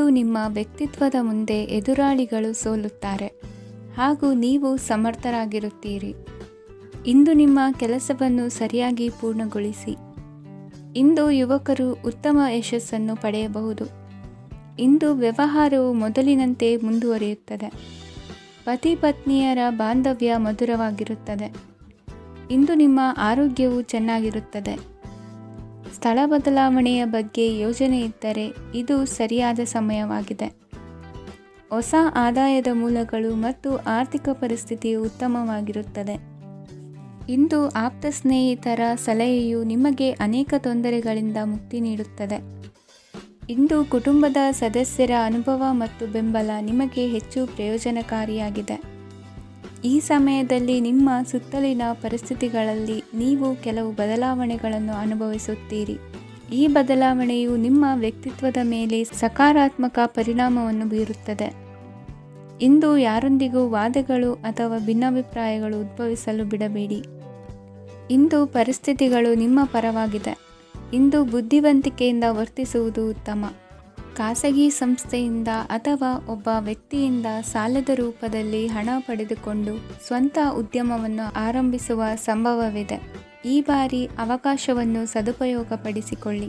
ಇಂದು ನಿಮ್ಮ ವ್ಯಕ್ತಿತ್ವದ ಮುಂದೆ ಎದುರಾಳಿಗಳು ಸೋಲುತ್ತಾರೆ ಹಾಗೂ ನೀವು ಸಮರ್ಥರಾಗಿರುತ್ತೀರಿ. ಇಂದು ನಿಮ್ಮ ಕೆಲಸವನ್ನು ಸರಿಯಾಗಿ ಪೂರ್ಣಗೊಳಿಸಿ. ಇಂದು ಯುವಕರು ಉತ್ತಮ ಯಶಸ್ಸನ್ನು ಪಡೆಯಬಹುದು. ಇಂದು ವ್ಯವಹಾರವು ಮೊದಲಿನಂತೆ ಮುಂದುವರಿಯುತ್ತದೆ. ಪತಿ ಪತ್ನಿಯರ ಬಾಂಧವ್ಯ ಮಧುರವಾಗಿರುತ್ತದೆ. ಇಂದು ನಿಮ್ಮ ಆರೋಗ್ಯವು ಚೆನ್ನಾಗಿರುತ್ತದೆ. ಸ್ಥಳ ಬದಲಾವಣೆಯ ಬಗ್ಗೆ ಯೋಜನೆ ಇದ್ದರೆ ಇದು ಸರಿಯಾದ ಸಮಯವಾಗಿದೆ. ಹೊಸ ಆದಾಯದ ಮೂಲಗಳು ಮತ್ತು ಆರ್ಥಿಕ ಪರಿಸ್ಥಿತಿಯು ಉತ್ತಮವಾಗಿರುತ್ತದೆ. ಇಂದು ಆಪ್ತ ಸ್ನೇಹಿತರ ಸಲಹೆಯು ನಿಮಗೆ ಅನೇಕ ತೊಂದರೆಗಳಿಂದ ಮುಕ್ತಿ ನೀಡುತ್ತದೆ. ಇಂದು ಕುಟುಂಬದ ಸದಸ್ಯರ ಅನುಭವ ಮತ್ತು ಬೆಂಬಲ ನಿಮಗೆ ಹೆಚ್ಚು ಪ್ರಯೋಜನಕಾರಿಯಾಗಿದೆ. ಈ ಸಮಯದಲ್ಲಿ ನಿಮ್ಮ ಸುತ್ತಲಿನ ಪರಿಸ್ಥಿತಿಗಳಲ್ಲಿ ನೀವು ಕೆಲವು ಬದಲಾವಣೆಗಳನ್ನು ಅನುಭವಿಸುತ್ತೀರಿ. ಈ ಬದಲಾವಣೆಯು ನಿಮ್ಮ ವ್ಯಕ್ತಿತ್ವದ ಮೇಲೆ ಸಕಾರಾತ್ಮಕ ಪರಿಣಾಮವನ್ನು ಬೀರುತ್ತದೆ. ಇಂದು ಯಾರೊಂದಿಗೂ ವಾದಗಳು ಅಥವಾ ಭಿನ್ನಾಭಿಪ್ರಾಯಗಳು ಉದ್ಭವಿಸಲು ಬಿಡಬೇಡಿ. ಇಂದು ಪರಿಸ್ಥಿತಿಗಳು ನಿಮ್ಮ ಪರವಾಗಿದೆ. ಇಂದು ಬುದ್ಧಿವಂತಿಕೆಯಿಂದ ವರ್ತಿಸುವುದು ಉತ್ತಮ. ಖಾಸಗಿ ಸಂಸ್ಥೆಯಿಂದ ಅಥವಾ ಒಬ್ಬ ವ್ಯಕ್ತಿಯಿಂದ ಸಾಲದ ರೂಪದಲ್ಲಿ ಹಣ ಪಡೆದುಕೊಂಡು ಸ್ವಂತ ಉದ್ಯಮವನ್ನು ಆರಂಭಿಸುವ ಸಂಭವವಿದೆ. ಈ ಬಾರಿ ಅವಕಾಶವನ್ನು ಸದುಪಯೋಗಪಡಿಸಿಕೊಳ್ಳಿ.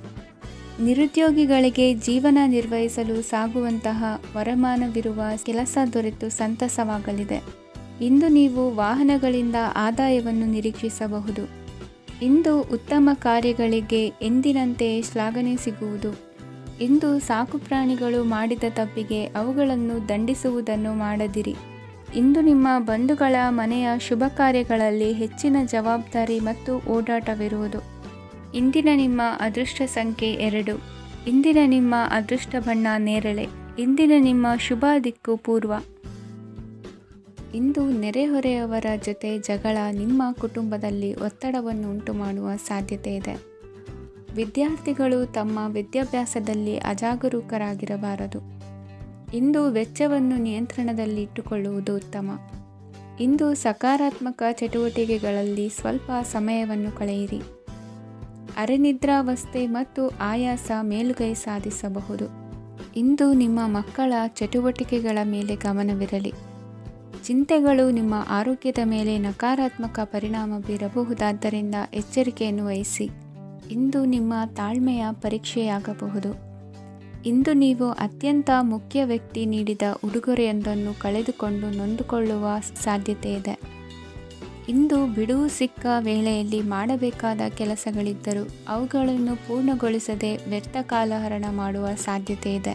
ನಿರುದ್ಯೋಗಿಗಳಿಗೆ ಜೀವನ ನಿರ್ವಹಿಸಲು ಸಾಗುವಂತಹ ವರಮಾನವಿರುವ ಕೆಲಸ ದೊರೆತು ಸಂತಸವಾಗಲಿದೆ. ಇಂದು ನೀವು ವಾಹನಗಳಿಂದ ಆದಾಯವನ್ನು ನಿರೀಕ್ಷಿಸಬಹುದು. ಇಂದು ಉತ್ತಮ ಕಾರ್ಯಗಳಿಗೆ ಎಂದಿನಂತೆ ಶ್ಲಾಘನೆ ಸಿಗುವುದು. ಇಂದು ಸಾಕುಪ್ರಾಣಿಗಳು ಮಾಡಿದ ತಪ್ಪಿಗೆ ಅವುಗಳನ್ನು ದಂಡಿಸುವುದನ್ನು ಮಾಡದಿರಿ. ಇಂದು ನಿಮ್ಮ ಬಂಧುಗಳ ಮನೆಯ ಶುಭ ಕಾರ್ಯಗಳಲ್ಲಿ ಹೆಚ್ಚಿನ ಜವಾಬ್ದಾರಿ ಮತ್ತು ಓಡಾಟವಿರುವುದು. ಇಂದಿನ ನಿಮ್ಮ ಅದೃಷ್ಟ ಸಂಖ್ಯೆ 2. ಇಂದಿನ ನಿಮ್ಮ ಅದೃಷ್ಟ ಬಣ್ಣ ನೇರಳೆ. ಇಂದಿನ ನಿಮ್ಮ ಶುಭ ದಿಕ್ಕು ಪೂರ್ವ. ಇಂದು ನೆರೆಹೊರೆಯವರ ಜೊತೆ ಜಗಳ ನಿಮ್ಮ ಕುಟುಂಬದಲ್ಲಿ ಒತ್ತಡವನ್ನು ಉಂಟುಮಾಡುವ ಸಾಧ್ಯತೆ ಇದೆ. ವಿದ್ಯಾರ್ಥಿಗಳು ತಮ್ಮ ವಿದ್ಯಾಭ್ಯಾಸದಲ್ಲಿ ಅಜಾಗರೂಕರಾಗಿರಬಾರದು. ಇಂದು ವೆಚ್ಚವನ್ನು ನಿಯಂತ್ರಣದಲ್ಲಿಟ್ಟುಕೊಳ್ಳುವುದು ಉತ್ತಮ. ಇಂದು ಸಕಾರಾತ್ಮಕ ಚಟುವಟಿಕೆಗಳಲ್ಲಿ ಸ್ವಲ್ಪ ಸಮಯವನ್ನು ಕಳೆಯಿರಿ. ಅರೆನಿದ್ರಾವಸ್ಥೆ ಮತ್ತು ಆಯಾಸ ಮೇಲುಗೈ ಸಾಧಿಸಬಹುದು. ಇಂದು ನಿಮ್ಮ ಮಕ್ಕಳ ಚಟುವಟಿಕೆಗಳ ಮೇಲೆ ಗಮನವಿರಲಿ. ಚಿಂತೆಗಳು ನಿಮ್ಮ ಆರೋಗ್ಯದ ಮೇಲೆ ನಕಾರಾತ್ಮಕ ಪರಿಣಾಮ ಬೀರಬಹುದಾದ್ದರಿಂದ ಎಚ್ಚರಿಕೆಯನ್ನು ವಹಿಸಿ. ಇಂದು ನಿಮ್ಮ ತಾಳ್ಮೆಯ ಪರೀಕ್ಷೆಯಾಗಬಹುದು. ಇಂದು ನೀವು ಅತ್ಯಂತ ಮುಖ್ಯ ವ್ಯಕ್ತಿ ನೀಡಿದ ಉಡುಗೊರೆಯೊಂದನ್ನು ಕಳೆದುಕೊಂಡು ನೊಂದುಕೊಳ್ಳುವ ಸಾಧ್ಯತೆ ಇದೆ. ಇಂದು ಬಿಡುವು ಸಿಕ್ಕ ವೇಳೆಯಲ್ಲಿ ಮಾಡಬೇಕಾದ ಕೆಲಸಗಳಿದ್ದರೂ ಅವುಗಳನ್ನು ಪೂರ್ಣಗೊಳಿಸದೆ ವ್ಯರ್ಥ ಕಾಲಹರಣ ಮಾಡುವ ಸಾಧ್ಯತೆ ಇದೆ.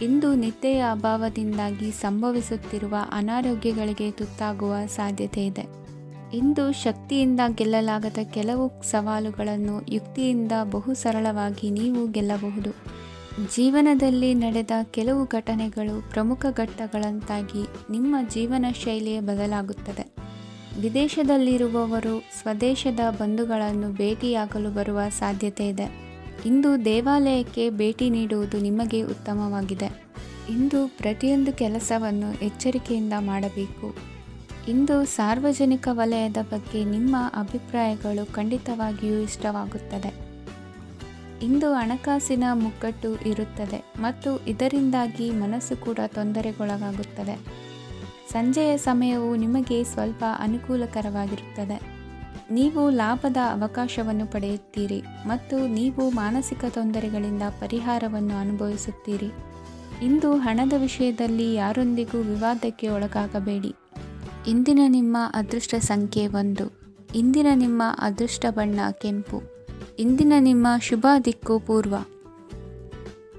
ಇಂದು ನಿದ್ದೆಯ ಅಭಾವದಿಂದಾಗಿ ಸಂಭವಿಸುತ್ತಿರುವ ಅನಾರೋಗ್ಯಗಳಿಗೆ ತುತ್ತಾಗುವ ಸಾಧ್ಯತೆ ಇದೆ. ಇಂದು ಶಕ್ತಿಯಿಂದ ಗೆಲ್ಲಲಾಗದ ಕೆಲವು ಸವಾಲುಗಳನ್ನು ಯುಕ್ತಿಯಿಂದ ಬಹು ಸರಳವಾಗಿ ನೀವು ಗೆಲ್ಲಬಹುದು. ಜೀವನದಲ್ಲಿ ನಡೆದ ಕೆಲವು ಘಟನೆಗಳು ಪ್ರಮುಖ ಘಟ್ಟಗಳಂತಾಗಿ ನಿಮ್ಮ ಜೀವನ ಶೈಲಿಯ ಬದಲಾಗುತ್ತದೆ. ವಿದೇಶದಲ್ಲಿರುವವರು ಸ್ವದೇಶದ ಬಂಧುಗಳನ್ನು ಭೇಟಿಯಾಗಲು ಬರುವ ಸಾಧ್ಯತೆ ಇದೆ. ಇಂದು ದೇವಾಲಯಕ್ಕೆ ಭೇಟಿ ನೀಡುವುದು ನಿಮಗೆ ಉತ್ತಮವಾಗಿದೆ. ಇಂದು ಪ್ರತಿಯೊಂದು ಕೆಲಸವನ್ನು ಎಚ್ಚರಿಕೆಯಿಂದ ಮಾಡಬೇಕು. ಇಂದು ಸಾರ್ವಜನಿಕ ವಲಯದ ಬಗ್ಗೆ ನಿಮ್ಮ ಅಭಿಪ್ರಾಯಗಳು ಖಂಡಿತವಾಗಿಯೂ ಇಷ್ಟವಾಗುತ್ತದೆ. ಇಂದು ಹಣಕಾಸಿನ ಮುಗ್ಗಟ್ಟು ಇರುತ್ತದೆ ಮತ್ತು ಇದರಿಂದಾಗಿ ಮನಸ್ಸು ಕೂಡ ತೊಂದರೆಗೊಳಗಾಗುತ್ತದೆ. ಸಂಜೆಯ ಸಮಯವು ನಿಮಗೆ ಸ್ವಲ್ಪ ಅನುಕೂಲಕರವಾಗಿರುತ್ತದೆ. ನೀವು ಲಾಭದ ಅವಕಾಶವನ್ನು ಪಡೆಯುತ್ತೀರಿ ಮತ್ತು ನೀವು ಮಾನಸಿಕ ತೊಂದರೆಗಳಿಂದ ಪರಿಹಾರವನ್ನು ಅನುಭವಿಸುತ್ತೀರಿ. ಇಂದು ಹಣದ ವಿಷಯದಲ್ಲಿ ಯಾರೊಂದಿಗೂ ವಿವಾದಕ್ಕೆ ಒಳಗಾಗಬೇಡಿ. ಇಂದಿನ ನಿಮ್ಮ ಅದೃಷ್ಟ ಸಂಖ್ಯೆ 1. ಇಂದಿನ ನಿಮ್ಮ ಅದೃಷ್ಟ ಬಣ್ಣ ಕೆಂಪು. ಇಂದಿನ ನಿಮ್ಮ ಶುಭ ದಿಕ್ಕು ಪೂರ್ವ.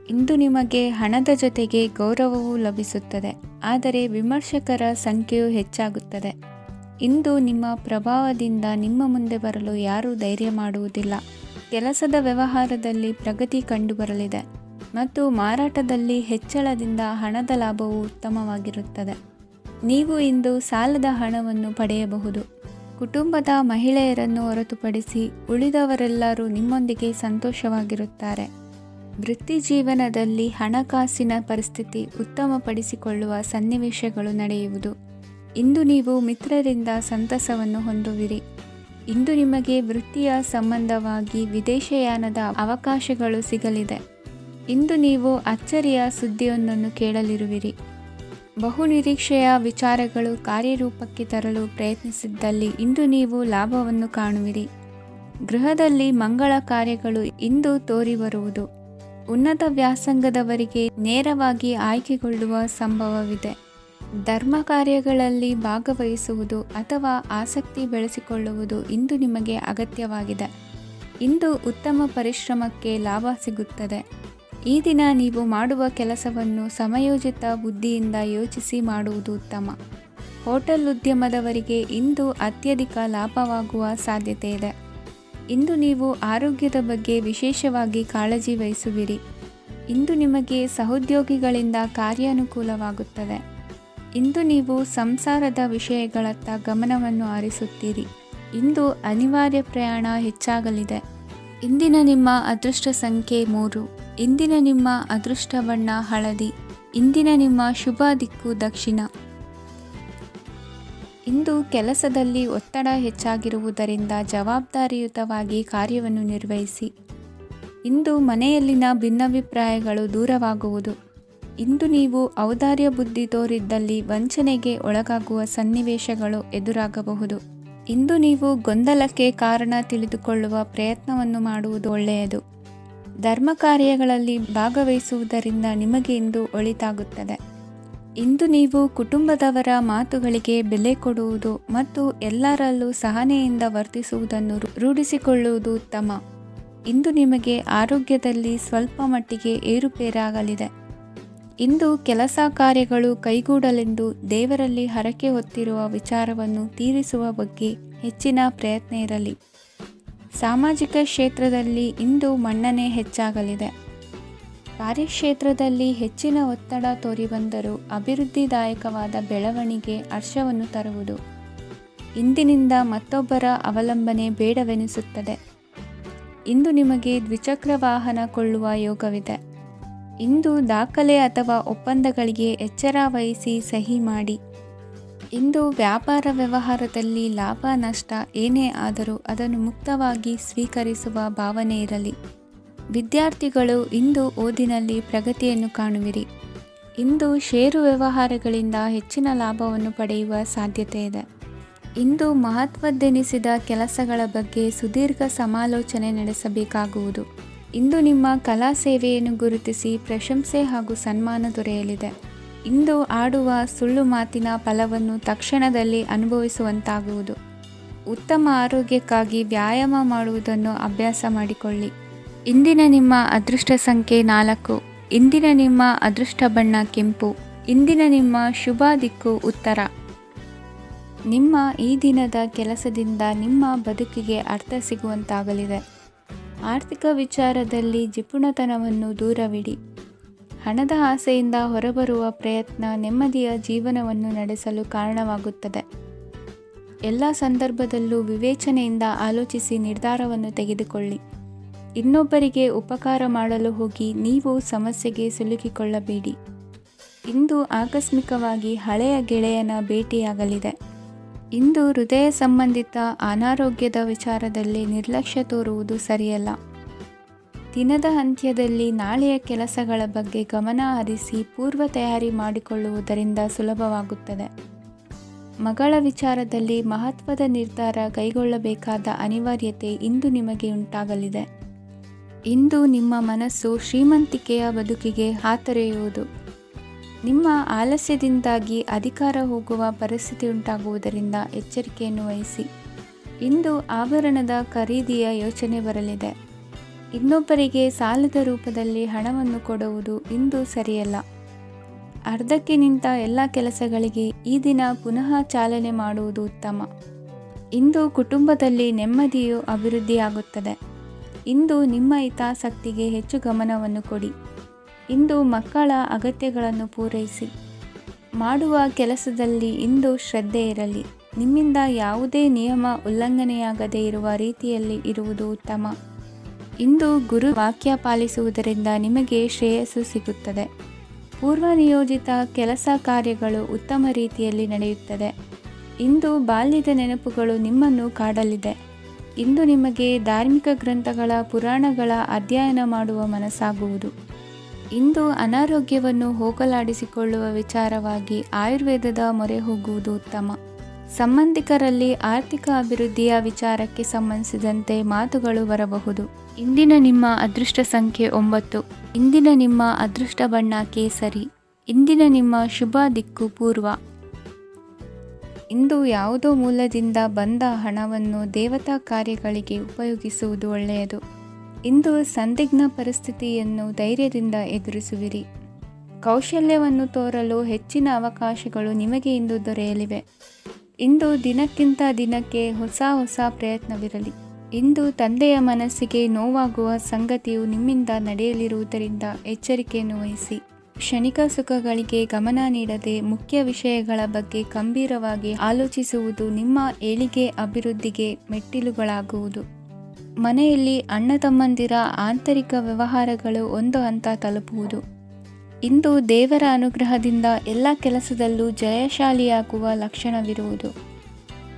ಇಂದು ನಿಮಗೆ ಹಣದ ಜೊತೆಗೆ ಗೌರವವೂ ಲಭಿಸುತ್ತದೆ, ಆದರೆ ವಿಮರ್ಶಕರ ಸಂಖ್ಯೆಯು ಹೆಚ್ಚಾಗುತ್ತದೆ. ಇಂದು ನಿಮ್ಮ ಪ್ರಭಾವದಿಂದ ನಿಮ್ಮ ಮುಂದೆ ಬರಲು ಯಾರೂ ಧೈರ್ಯ ಮಾಡುವುದಿಲ್ಲ. ಕೆಲಸದ ವ್ಯವಹಾರದಲ್ಲಿ ಪ್ರಗತಿ ಕಂಡುಬರಲಿದೆ ಮತ್ತು ಮಾರಾಟದಲ್ಲಿ ಹೆಚ್ಚಳದಿಂದ ಹಣದ ಲಾಭವು ಉತ್ತಮವಾಗಿರುತ್ತದೆ. ನೀವು ಇಂದು ಸಾಲದ ಹಣವನ್ನು ಪಡೆಯಬಹುದು. ಕುಟುಂಬದ ಮಹಿಳೆಯರನ್ನು ಹೊರತುಪಡಿಸಿ ಉಳಿದವರೆಲ್ಲರೂ ನಿಮ್ಮೊಂದಿಗೆ ಸಂತೋಷವಾಗಿರುತ್ತಾರೆ. ವೃತ್ತಿ ಜೀವನದಲ್ಲಿ ಹಣಕಾಸಿನ ಪರಿಸ್ಥಿತಿ ಉತ್ತಮಪಡಿಸಿಕೊಳ್ಳುವ ಸನ್ನಿವೇಶಗಳು ನಡೆಯುವುದು. ಇಂದು ನೀವು ಮಿತ್ರರಿಂದ ಸಂತಸವನ್ನು ಹೊಂದುವಿರಿ. ಇಂದು ನಿಮಗೆ ವೃತ್ತಿಯ ಸಂಬಂಧವಾಗಿ ವಿದೇಶಯಾನದ ಅವಕಾಶಗಳು ಸಿಗಲಿದೆ. ಇಂದು ನೀವು ಅಚ್ಚರಿಯ ಸುದ್ದಿಯೊಂದನ್ನು ಕೇಳಲಿರುವಿರಿ. ಬಹುನಿರೀಕ್ಷೆಯ ವಿಚಾರಗಳು ಕಾರ್ಯರೂಪಕ್ಕೆ ತರಲು ಪ್ರಯತ್ನಿಸಿದ್ದಲ್ಲಿ ಇಂದು ನೀವು ಲಾಭವನ್ನು ಕಾಣುವಿರಿ. ಗೃಹದಲ್ಲಿ ಮಂಗಳ ಕಾರ್ಯಗಳು ಇಂದು ತೋರಿಬರುವುದು. ಉನ್ನತ ವ್ಯಾಸಂಗದವರಿಗೆ ನೇರವಾಗಿ ಆಯ್ಕೆಗೊಳ್ಳುವ ಸಂಭವವಿದೆ. ಧರ್ಮ ಕಾರ್ಯಗಳಲ್ಲಿ ಭಾಗವಹಿಸುವುದು ಅಥವಾ ಆಸಕ್ತಿ ಬೆಳೆಸಿಕೊಳ್ಳುವುದು ಇಂದು ನಿಮಗೆ ಅಗತ್ಯವಾಗಿದೆ. ಇಂದು ಉತ್ತಮ ಪರಿಶ್ರಮಕ್ಕೆ ಲಾಭ ಸಿಗುತ್ತದೆ. ಈ ದಿನ ನೀವು ಮಾಡುವ ಕೆಲಸವನ್ನು ಸಮಯೋಚಿತ ಬುದ್ಧಿಯಿಂದ ಯೋಚಿಸಿ ಮಾಡುವುದು ಉತ್ತಮ. ಹೋಟೆಲ್ ಉದ್ಯಮದವರಿಗೆ ಇಂದು ಅತ್ಯಧಿಕ ಲಾಭವಾಗುವ ಸಾಧ್ಯತೆ ಇದೆ. ಇಂದು ನೀವು ಆರೋಗ್ಯದ ಬಗ್ಗೆ ವಿಶೇಷವಾಗಿ ಕಾಳಜಿ ವಹಿಸುವಿರಿ. ಇಂದು ನಿಮಗೆ ಸಹೋದ್ಯೋಗಿಗಳಿಂದ ಕಾರ್ಯಾನುಕೂಲವಾಗುತ್ತದೆ. ಇಂದು ನೀವು ಸಂಸಾರದ ವಿಷಯಗಳತ್ತ ಗಮನವನ್ನು ಹರಿಸುತ್ತೀರಿ. ಇಂದು ಅನಿವಾರ್ಯ ಪ್ರಯಾಣ ಹೆಚ್ಚಾಗಲಿದೆ. ಇಂದಿನ ನಿಮ್ಮ ಅದೃಷ್ಟ ಸಂಖ್ಯೆ 3. ಇಂದಿನ ನಿಮ್ಮ ಅದೃಷ್ಟ ಬಣ್ಣ ಹಳದಿ. ಇಂದಿನ ನಿಮ್ಮ ಶುಭ ದಿಕ್ಕು ದಕ್ಷಿಣ. ಇಂದು ಕೆಲಸದಲ್ಲಿ ಒತ್ತಡ ಹೆಚ್ಚಾಗಿರುವುದರಿಂದ ಜವಾಬ್ದಾರಿಯುತವಾಗಿ ಕಾರ್ಯವನ್ನು ನಿರ್ವಹಿಸಿ. ಇಂದು ಮನೆಯಲ್ಲಿನ ಭಿನ್ನಾಭಿಪ್ರಾಯಗಳು ದೂರವಾಗುವುದು. ಇಂದು ನೀವು ಔದಾರ್ಯ ಬುದ್ಧಿ ತೋರಿದ್ದಲ್ಲಿ ವಂಚನೆಗೆ ಒಳಗಾಗುವ ಸನ್ನಿವೇಶಗಳು ಎದುರಾಗಬಹುದು. ಇಂದು ನೀವು ಗೊಂದಲಕ್ಕೆ ಕಾರಣ ತಿಳಿದುಕೊಳ್ಳುವ ಪ್ರಯತ್ನವನ್ನು ಮಾಡುವುದು ಒಳ್ಳೆಯದು. ಧರ್ಮ ಕಾರ್ಯಗಳಲ್ಲಿ ಭಾಗವಹಿಸುವುದರಿಂದ ನಿಮಗೆ ಇಂದು ಒಳಿತಾಗುತ್ತದೆ. ಇಂದು ನೀವು ಕುಟುಂಬದವರ ಮಾತುಗಳಿಗೆ ಬೆಲೆ ಕೊಡುವುದು ಮತ್ತು ಎಲ್ಲರಲ್ಲೂ ಸಹನೆಯಿಂದ ವರ್ತಿಸುವುದನ್ನು ರೂಢಿಸಿಕೊಳ್ಳುವುದು ಉತ್ತಮ. ಇಂದು ನಿಮಗೆ ಆರೋಗ್ಯದಲ್ಲಿ ಸ್ವಲ್ಪ ಮಟ್ಟಿಗೆ ಏರುಪೇರಾಗಲಿದೆ. ಇಂದು ಕೆಲಸ ಕಾರ್ಯಗಳು ಕೈಗೂಡಲೆಂದು ದೇವರಲ್ಲಿ ಹರಕೆ ಹೊತ್ತಿರುವ ವಿಚಾರವನ್ನು ತೀರಿಸುವ ಬಗ್ಗೆ ಹೆಚ್ಚಿನ ಪ್ರಯತ್ನ ಇರಲಿ. ಸಾಮಾಜಿಕ ಕ್ಷೇತ್ರದಲ್ಲಿ ಇಂದು ಮನ್ನಣೆ ಹೆಚ್ಚಾಗಲಿದೆ. ಕಾರ್ಯಕ್ಷೇತ್ರದಲ್ಲಿ ಹೆಚ್ಚಿನ ಒತ್ತಡ ತೋರಿಬಂದರೂ ಅಭಿವೃದ್ಧಿದಾಯಕವಾದ ಬೆಳವಣಿಗೆ ಹರ್ಷವನ್ನು ತರುವುದು. ಇಂದಿನಿಂದ ಮತ್ತೊಬ್ಬರ ಅವಲಂಬನೆ ಬೇಡವೆನಿಸುತ್ತದೆ. ಇಂದು ನಿಮಗೆ ದ್ವಿಚಕ್ರ ವಾಹನ ಕೊಳ್ಳುವ ಯೋಗವಿದೆ. ಇಂದು ದಾಖಲೆ ಅಥವಾ ಒಪ್ಪಂದಗಳಿಗೆ ಎಚ್ಚರ ವಹಿಸಿ ಸಹಿ ಮಾಡಿ. ಇಂದು ವ್ಯಾಪಾರ ವ್ಯವಹಾರದಲ್ಲಿ ಲಾಭ ನಷ್ಟ ಏನೇ ಆದರೂ ಅದನ್ನು ಮುಕ್ತವಾಗಿ ಸ್ವೀಕರಿಸುವ ಭಾವನೆ ಇರಲಿ. ವಿದ್ಯಾರ್ಥಿಗಳು ಇಂದು ಓದಿನಲ್ಲಿ ಪ್ರಗತಿಯನ್ನು ಕಾಣುವಿರಿ. ಇಂದು ಷೇರು ವ್ಯವಹಾರಗಳಿಂದ ಹೆಚ್ಚಿನ ಲಾಭವನ್ನು ಪಡೆಯುವ ಸಾಧ್ಯತೆ ಇದೆ. ಇಂದು ಮಹತ್ವದ್ದೆನಿಸಿದ ಕೆಲಸಗಳ ಬಗ್ಗೆ ಸುದೀರ್ಘ ಸಮಾಲೋಚನೆ ನಡೆಸಬೇಕಾಗುವುದು. ಇಂದು ನಿಮ್ಮ ಕಲಾ ಸೇವೆಯನ್ನು ಗುರುತಿಸಿ ಪ್ರಶಂಸೆ ಹಾಗೂ ಸನ್ಮಾನ ದೊರೆಯಲಿದೆ. ಇಂದು ಆಡುವ ಸುಳ್ಳು ಮಾತಿನ ಫಲವನ್ನು ತಕ್ಷಣದಲ್ಲಿ ಅನುಭವಿಸುವಂತಾಗುವುದು. ಉತ್ತಮ ಆರೋಗ್ಯಕ್ಕಾಗಿ ವ್ಯಾಯಾಮ ಮಾಡುವುದನ್ನು ಅಭ್ಯಾಸ ಮಾಡಿಕೊಳ್ಳಿ. ಇಂದಿನ ನಿಮ್ಮ ಅದೃಷ್ಟ ಸಂಖ್ಯೆ 4. ಇಂದಿನ ನಿಮ್ಮ ಅದೃಷ್ಟ ಬಣ್ಣ ಕೆಂಪು. ಇಂದಿನ ನಿಮ್ಮ ಶುಭ ದಿಕ್ಕು ಉತ್ತರ. ನಿಮ್ಮ ಈ ದಿನದ ಕೆಲಸದಿಂದ ನಿಮ್ಮ ಬದುಕಿಗೆ ಅರ್ಥ ಸಿಗುವಂತಾಗಲಿದೆ. ಆರ್ಥಿಕ ವಿಚಾರದಲ್ಲಿ ಜಿಪುಣತನವನ್ನು ದೂರವಿಡಿ. ಹಣದ ಆಸೆಯಿಂದ ಹೊರಬರುವ ಪ್ರಯತ್ನ ನೆಮ್ಮದಿಯ ಜೀವನವನ್ನು ನಡೆಸಲು ಕಾರಣವಾಗುತ್ತದೆ. ಎಲ್ಲ ಸಂದರ್ಭದಲ್ಲೂ ವಿವೇಚನೆಯಿಂದ ಆಲೋಚಿಸಿ ನಿರ್ಧಾರವನ್ನು ತೆಗೆದುಕೊಳ್ಳಿ. ಇನ್ನೊಬ್ಬರಿಗೆ ಉಪಕಾರ ಮಾಡಲು ಹೋಗಿ ನೀವು ಸಮಸ್ಯೆಗೆ ಸಿಲುಕಿಕೊಳ್ಳಬೇಡಿ. ಇಂದು ಆಕಸ್ಮಿಕವಾಗಿ ಹಳೆಯ ಗೆಳೆಯನ ಭೇಟಿಯಾಗಲಿದೆ. ಇಂದು ಹೃದಯ ಸಂಬಂಧಿತ ಅನಾರೋಗ್ಯದ ವಿಚಾರದಲ್ಲಿ ನಿರ್ಲಕ್ಷ್ಯ ತೋರುವುದು ಸರಿಯಲ್ಲ. ದಿನದ ಅಂತ್ಯದಲ್ಲಿ ನಾಳೆಯ ಕೆಲಸಗಳ ಬಗ್ಗೆ ಗಮನ ಹರಿಸಿ ಪೂರ್ವ ತಯಾರಿ ಮಾಡಿಕೊಳ್ಳುವುದರಿಂದ ಸುಲಭವಾಗುತ್ತದೆ. ಮಗಳ ವಿಚಾರದಲ್ಲಿ ಮಹತ್ವದ ನಿರ್ಧಾರ ಕೈಗೊಳ್ಳಬೇಕಾದ ಅನಿವಾರ್ಯತೆ ಇಂದು ನಿಮಗೆ ಉಂಟಾಗಲಿದೆ. ಇಂದು ನಿಮ್ಮ ಮನಸ್ಸು ಶ್ರೀಮಂತಿಕೆಯ ಬದುಕಿಗೆ ಹಾತೊರೆಯುವುದು. ನಿಮ್ಮ ಆಲಸ್ಯದಿಂದಾಗಿ ಅಧಿಕಾರ ಹೋಗುವ ಪರಿಸ್ಥಿತಿ ಉಂಟಾಗುವುದರಿಂದ ಎಚ್ಚರಿಕೆಯನ್ನು ವಹಿಸಿ. ಇಂದು ಆಭರಣದ ಖರೀದಿಯ ಯೋಚನೆ ಬರಲಿದೆ. ಇನ್ನೊಬ್ಬರಿಗೆ ಸಾಲದ ರೂಪದಲ್ಲಿ ಹಣವನ್ನು ಕೊಡುವುದು ಇಂದು ಸರಿಯಲ್ಲ. ಅರ್ಧಕ್ಕೆ ನಿಂತ ಎಲ್ಲ ಕೆಲಸಗಳಿಗೆ ಈ ದಿನ ಪುನಃ ಚಾಲನೆ ಮಾಡುವುದು ಉತ್ತಮ. ಇಂದು ಕುಟುಂಬದಲ್ಲಿ ನೆಮ್ಮದಿಯು ಅಭಿವೃದ್ಧಿಯಾಗುತ್ತದೆ. ಇಂದು ನಿಮ್ಮ ಹಿತಾಸಕ್ತಿಗೆ ಹೆಚ್ಚು ಗಮನವನ್ನು ಕೊಡಿ. ಇಂದು ಮಕ್ಕಳ ಅಗತ್ಯಗಳನ್ನು ಪೂರೈಸಿ. ಮಾಡುವ ಕೆಲಸದಲ್ಲಿ ಇಂದು ಶ್ರದ್ಧೆ ಇರಲಿ. ನಿಮ್ಮಿಂದ ಯಾವುದೇ ನಿಯಮ ಉಲ್ಲಂಘನೆಯಾಗದೇ ಇರುವ ರೀತಿಯಲ್ಲಿ ಇರುವುದು ಉತ್ತಮ. ಇಂದು ಗುರು ವಾಕ್ಯ ಪಾಲಿಸುವುದರಿಂದ ನಿಮಗೆ ಶ್ರೇಯಸ್ಸು ಸಿಗುತ್ತದೆ. ಪೂರ್ವ ನಿಯೋಜಿತ ಕೆಲಸ ಕಾರ್ಯಗಳು ಉತ್ತಮ ರೀತಿಯಲ್ಲಿ ನಡೆಯುತ್ತದೆ. ಇಂದು ಬಾಲ್ಯದ ನೆನಪುಗಳು ನಿಮ್ಮನ್ನು ಕಾಡಲಿದೆ. ಇಂದು ನಿಮಗೆ ಧಾರ್ಮಿಕ ಗ್ರಂಥಗಳ ಪುರಾಣಗಳ ಅಧ್ಯಯನ ಮಾಡುವ ಮನಸ್ಸಾಗುವುದು. ಇಂದು ಅನಾರೋಗ್ಯವನ್ನು ಹೋಗಲಾಡಿಸಿಕೊಳ್ಳುವ ವಿಚಾರವಾಗಿ ಆಯುರ್ವೇದದ ಮೊರೆ ಹೋಗುವುದು ಉತ್ತಮ. ಸಂಬಂಧಿಕರಲ್ಲಿ ಆರ್ಥಿಕ ಅಭಿವೃದ್ಧಿಯ ವಿಚಾರಕ್ಕೆ ಸಂಬಂಧಿಸಿದಂತೆ ಮಾತುಗಳು ಬರಬಹುದು. ಇಂದಿನ ನಿಮ್ಮ ಅದೃಷ್ಟ ಸಂಖ್ಯೆ 9. ಇಂದಿನ ನಿಮ್ಮ ಅದೃಷ್ಟ ಬಣ್ಣ ಕೇಸರಿ. ಇಂದಿನ ನಿಮ್ಮ ಶುಭ ದಿಕ್ಕು ಪೂರ್ವ. ಇಂದು ಯಾವುದೋ ಮೂಲದಿಂದ ಬಂದ ಹಣವನ್ನು ದೇವತಾ ಕಾರ್ಯಗಳಿಗೆ ಉಪಯೋಗಿಸುವುದು ಒಳ್ಳೆಯದು. ಇಂದು ಸಂದಿಗ್ಧ ಪರಿಸ್ಥಿತಿಯನ್ನು ಧೈರ್ಯದಿಂದ ಎದುರಿಸುವಿರಿ. ಕೌಶಲ್ಯವನ್ನು ತೋರಲು ಹೆಚ್ಚಿನ ಅವಕಾಶಗಳು ನಿಮಗೆ ಇಂದು ದೊರೆಯಲಿವೆ. ಇಂದು ದಿನಕ್ಕಿಂತ ದಿನಕ್ಕೆ ಹೊಸ ಪ್ರಯತ್ನವಿರಲಿ. ಇಂದು ತಂದೆಯ ಮನಸ್ಸಿಗೆ ನೋವಾಗುವ ಸಂಗತಿಯು ನಿಮ್ಮಿಂದ ನಡೆಯಲಿರುವುದರಿಂದ ಎಚ್ಚರಿಕೆಯನ್ನು ವಹಿಸಿ. ಕ್ಷಣಿಕ ಸುಖಗಳಿಗೆ ಗಮನ ನೀಡದೆ ಮುಖ್ಯ ವಿಷಯಗಳ ಬಗ್ಗೆ ಗಂಭೀರವಾಗಿ ಆಲೋಚಿಸುವುದು ನಿಮ್ಮ ಏಳಿಗೆ ಅಭಿವೃದ್ಧಿಗೆ ಮೆಟ್ಟಿಲುಗಳಾಗುವುದು. ಮನೆಯಲ್ಲಿ ಅಣ್ಣ ತಮ್ಮಂದಿರ ಆಂತರಿಕ ವ್ಯವಹಾರಗಳು ಒಂದು ಹಂತ ತಲುಪುವುದು. ಇಂದು ದೇವರ ಅನುಗ್ರಹದಿಂದ ಎಲ್ಲ ಕೆಲಸದಲ್ಲೂ ಜಯಶಾಲಿಯಾಗುವ ಲಕ್ಷಣವಿರುವುದು.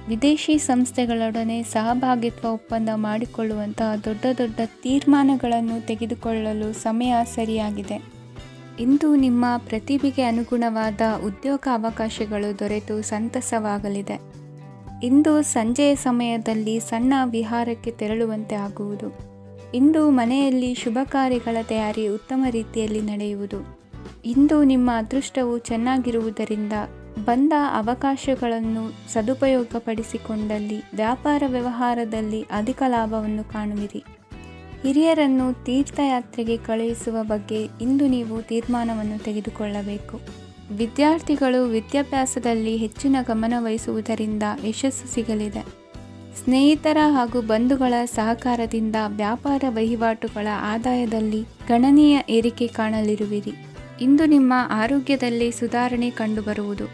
ವಿದೇಶಿ ಸಂಸ್ಥೆಗಳೊಡನೆ ಸಹಭಾಗಿತ್ವ ಒಪ್ಪಂದ ಮಾಡಿಕೊಳ್ಳುವಂತಹ ದೊಡ್ಡ ತೀರ್ಮಾನಗಳನ್ನು ತೆಗೆದುಕೊಳ್ಳಲು ಸಮಯ ಸರಿಯಾಗಿದೆ. ಇಂದು ನಿಮ್ಮ ಪ್ರತಿಭೆಗೆ ಅನುಗುಣವಾದ ಉದ್ಯೋಗ ಅವಕಾಶಗಳು ದೊರೆತು ಸಂತಸವಾಗಲಿದೆ. ಇಂದು ಸಂಜೆಯ ಸಮಯದಲ್ಲಿ ಸಣ್ಣ ವಿಹಾರಕ್ಕೆ ತೆರಳುವಂತೆ ಆಗುವುದು. ಇಂದು ಮನೆಯಲ್ಲಿ ಶುಭ ಕಾರ್ಯಗಳ ತಯಾರಿ ಉತ್ತಮ ರೀತಿಯಲ್ಲಿ ನಡೆಯುವುದು. ಇಂದು ನಿಮ್ಮ ಅದೃಷ್ಟವು ಚೆನ್ನಾಗಿರುವುದರಿಂದ ಬಂದ ಅವಕಾಶಗಳನ್ನು ಸದುಪಯೋಗಪಡಿಸಿಕೊಂಡಲ್ಲಿ ವ್ಯಾಪಾರ ವ್ಯವಹಾರದಲ್ಲಿ ಅಧಿಕ ಲಾಭವನ್ನು ಕಾಣುವಿರಿ. ಹಿರಿಯರನ್ನು ತೀರ್ಥಯಾತ್ರೆಗೆ ಕಳುಹಿಸುವ ಬಗ್ಗೆ ಇಂದು ನೀವು ತೀರ್ಮಾನವನ್ನು ತೆಗೆದುಕೊಳ್ಳಬೇಕು. ವಿದ್ಯಾರ್ಥಿಗಳು ವಿದ್ಯಾಭ್ಯಾಸದಲ್ಲಿ ಹೆಚ್ಚಿನ ಗಮನ ವಹಿಸುವುದರಿಂದ ಯಶಸ್ಸು ಸಿಗಲಿದೆ. ಸ್ನೇಹಿತರ ಹಾಗೂ ಬಂಧುಗಳ ಸಹಕಾರದಿಂದ ವ್ಯಾಪಾರ ವಹಿವಾಟುಗಳ ಆದಾಯದಲ್ಲಿ ಗಣನೀಯ ಏರಿಕೆ ಕಾಣಲಿರುವಿರಿ. ಇಂದು ನಿಮ್ಮ ಆರೋಗ್ಯದಲ್ಲಿ ಸುಧಾರಣೆ ಕಂಡುಬರುವುದು.